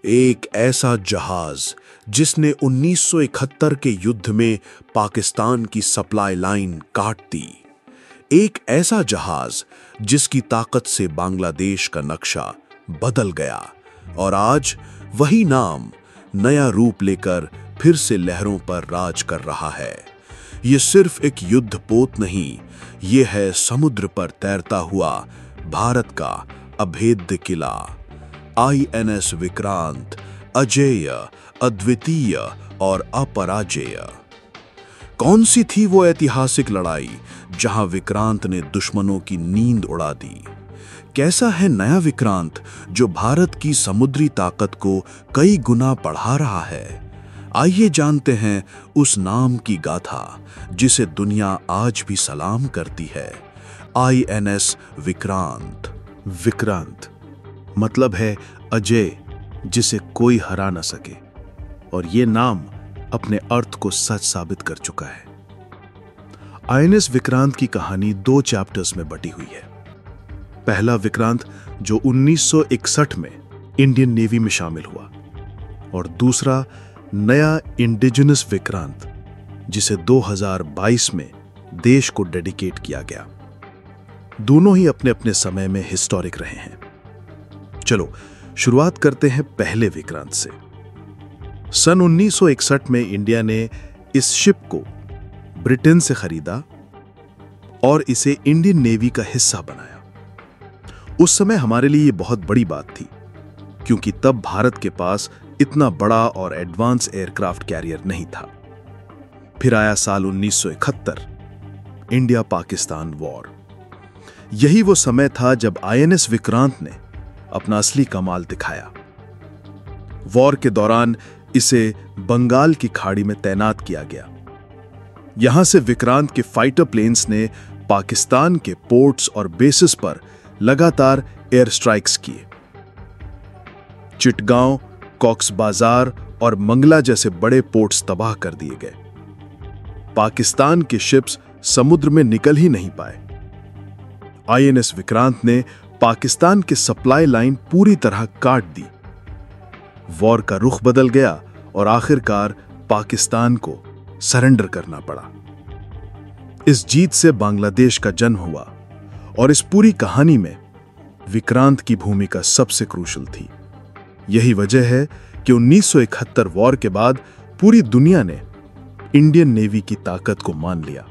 एक ऐसा जहाज जिसने 1971 के युद्ध में पाकिस्तान की सप्लाई लाइन काट दी। एक ऐसा जहाज जिसकी ताकत से बांग्लादेश का नक्शा बदल गया और आज वही नाम नया रूप लेकर फिर से लहरों पर राज कर रहा है। ये सिर्फ एक युद्धपोत नहीं, ये है समुद्र पर तैरता हुआ भारत का अभेद्य किला। INS विक्रांत, अजेय, अद्वितीय और अपराजेय। कौन सी थी वो ऐतिहासिक लड़ाई जहां विक्रांत ने दुश्मनों की नींद उड़ा दी? कैसा है नया विक्रांत जो भारत की समुद्री ताकत को कई गुना बढ़ा रहा है? आइए जानते हैं उस नाम की गाथा जिसे दुनिया आज भी सलाम करती है। INS विक्रांत। विक्रांत मतलब है अजय, जिसे कोई हरा न सके, और ये नाम अपने अर्थ को सच साबित कर चुका है। INS विक्रांत की कहानी 2 चैप्टर्स में बटी हुई है। पहला विक्रांत जो 1961 में इंडियन नेवी में शामिल हुआ, और दूसरा नया इंडिजिनस विक्रांत जिसे 2022 में देश को डेडिकेट किया गया। दोनों ही अपने अपने समय में हिस्टोरिक रहे हैं। चलो शुरुआत करते हैं पहले विक्रांत से। सन 1961 में इंडिया ने इस शिप को ब्रिटेन से खरीदा और इसे इंडियन नेवी का हिस्सा बनाया। उस समय हमारे लिए यह बहुत बड़ी बात थी, क्योंकि तब भारत के पास इतना बड़ा और एडवांस एयरक्राफ्ट कैरियर नहीं था। फिर आया साल 1971, इंडिया पाकिस्तान वॉर। यही वो समय था जब INS विक्रांत ने अपना असली कमाल दिखाया। वॉर के दौरान इसे बंगाल की खाड़ी में तैनात किया गया। यहां से विक्रांत के फाइटर प्लेन्स ने पाकिस्तान के पोर्ट्स और बेसिस पर लगातार एयर स्ट्राइक्स किए। चिटगांव, कॉक्स बाजार और मंगला जैसे बड़े पोर्ट्स तबाह कर दिए गए। पाकिस्तान के शिप्स समुद्र में निकल ही नहीं पाए। INS विक्रांत ने पाकिस्तान की सप्लाई लाइन पूरी तरह काट दी। वॉर का रुख बदल गया और आखिरकार पाकिस्तान को सरेंडर करना पड़ा। इस जीत से बांग्लादेश का जन्म हुआ और इस पूरी कहानी में विक्रांत की भूमिका सबसे क्रूशल थी। यही वजह है कि 1971 वॉर के बाद पूरी दुनिया ने इंडियन नेवी की ताकत को मान लिया।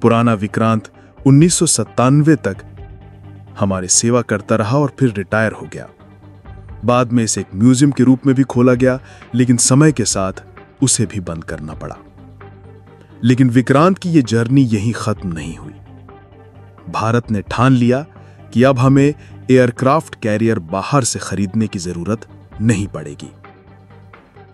पुराना विक्रांत 1997 तक हमारी सेवा करता रहा और फिर रिटायर हो गया। बाद में इसे एक म्यूजियम के रूप में भी खोला गया, लेकिन समय के साथ उसे भी बंद करना पड़ा। लेकिन विक्रांत की यह जर्नी यहीं खत्म नहीं हुई। भारत ने ठान लिया कि अब हमें एयरक्राफ्ट कैरियर बाहर से खरीदने की जरूरत नहीं पड़ेगी,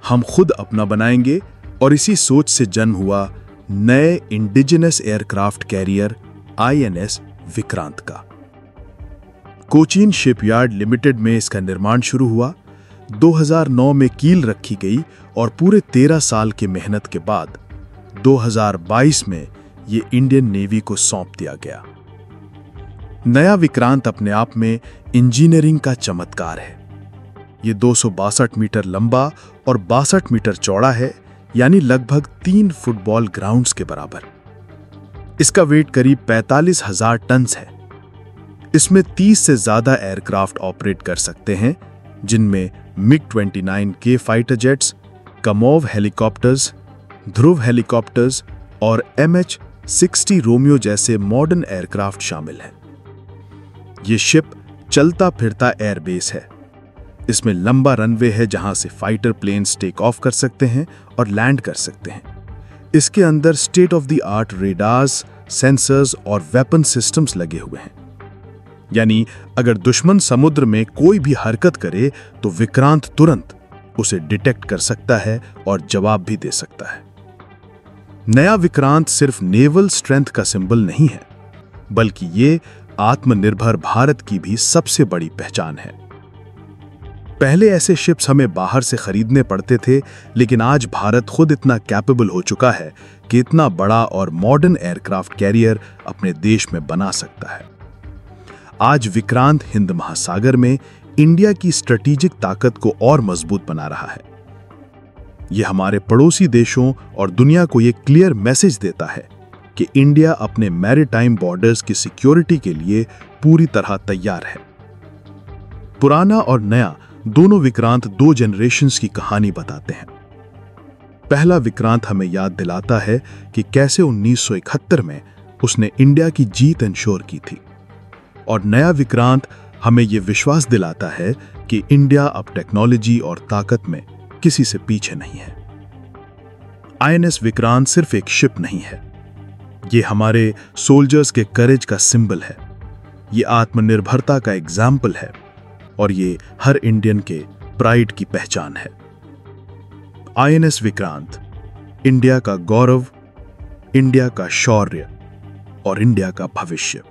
हम खुद अपना बनाएंगे। और इसी सोच से जन्म हुआ नए indigenous aircraft carrier INS Vikrant का। कोचीन शिपयार्ड लिमिटेड में इसका निर्माण शुरू हुआ। 2009 में कील रखी गई और पूरे 13 साल की मेहनत के बाद 2022 में यह इंडियन नेवी को सौंप दिया गया। नया विक्रांत अपने आप में इंजीनियरिंग का चमत्कार है। यह 262 मीटर लंबा और 62 मीटर चौड़ा है, यानी लगभग 3 फुटबॉल ग्राउंड्स के बराबर। इसका वेट करीब 45,000 टन है। इसमें 30 से ज्यादा एयरक्राफ्ट ऑपरेट कर सकते हैं, जिनमें MiG-29K fighter jets, Kamov helicopters, Dhruv helicopters और MH-60 रोमियो जैसे मॉडर्न एयरक्राफ्ट शामिल हैं। यह शिप चलता फिरता एयरबेस है। इसमें लंबा रनवे है जहां से फाइटर प्लेन्स टेक ऑफ कर सकते हैं और लैंड कर सकते हैं। इसके अंदर state of the art radars, sensors और वेपन सिस्टम्स लगे हुए हैं। यानी अगर दुश्मन समुद्र में कोई भी हरकत करे तो विक्रांत तुरंत उसे डिटेक्ट कर सकता है और जवाब भी दे सकता है। नया विक्रांत सिर्फ नेवल स्ट्रेंथ का सिंबल नहीं है, बल्कि ये आत्मनिर्भर भारत की भी सबसे बड़ी पहचान है। पहले ऐसे शिप्स हमें बाहर से खरीदने पड़ते थे, लेकिन आज भारत खुद इतना कैपेबल हो चुका है कि इतना बड़ा और मॉडर्न एयरक्राफ्ट कैरियर अपने देश में बना सकता है। आज विक्रांत हिंद महासागर में इंडिया की स्ट्रेटेजिक ताकत को और मजबूत बना रहा है। यह हमारे पड़ोसी देशों और दुनिया को यह क्लियर मैसेज देता है कि इंडिया अपने मैरीटाइम बॉर्डर्स की सिक्योरिटी के लिए पूरी तरह तैयार है। पुराना और नया दोनों विक्रांत दो जनरेशंस की कहानी बताते हैं। पहला विक्रांत हमें याद दिलाता है कि कैसे 1971 में उसने इंडिया की जीत इंश्योर की थी, और नया विक्रांत हमें यह विश्वास दिलाता है कि इंडिया अब टेक्नोलॉजी और ताकत में किसी से पीछे नहीं है। आईएनएस विक्रांत सिर्फ एक शिप नहीं है, यह हमारे सोल्जर्स के करेज का सिंबल है, यह आत्मनिर्भरता का एग्जाम्पल है, और ये हर इंडियन के प्राइड की पहचान है। आईएनएस विक्रांत, इंडिया का गौरव, इंडिया का शौर्य और इंडिया का भविष्य।